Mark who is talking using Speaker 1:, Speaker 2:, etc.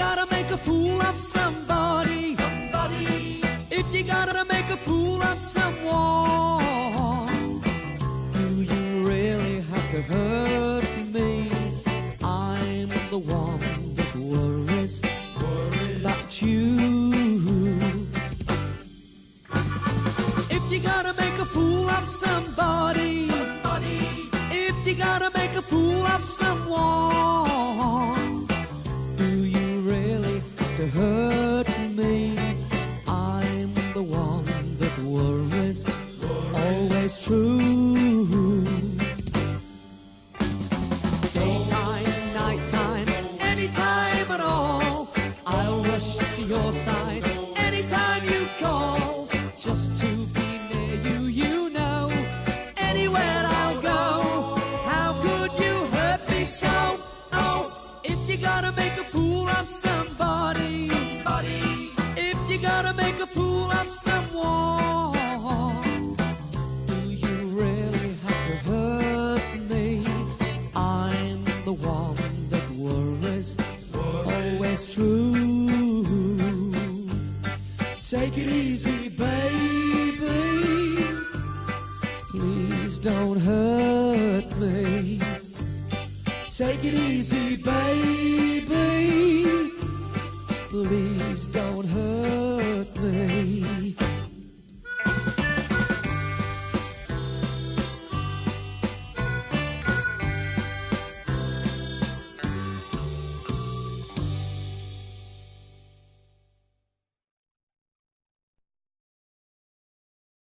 Speaker 1: gotta make a fool of somebody, if you gotta make a fool of someone, do you really have to hurt me? I'm the one that worries about you. If you gotta make a fool of somebody, if you gotta make a fool of someone, do you really have to hurt me? I'm the one that worries, always true. Daytime, nighttime, anytime at all, I'll rush to your side anytime you call. Just to be near you, you know, anywhere I'll go. How could you hurt me so? Oh, if you gotta make a fool of somebody, if you gotta make a fool of someone, do you really have to hurt me? I'm the one that worries, always true. Take it easy, baby, please don't hurt me. Take it easy, baby, please don't hurt me.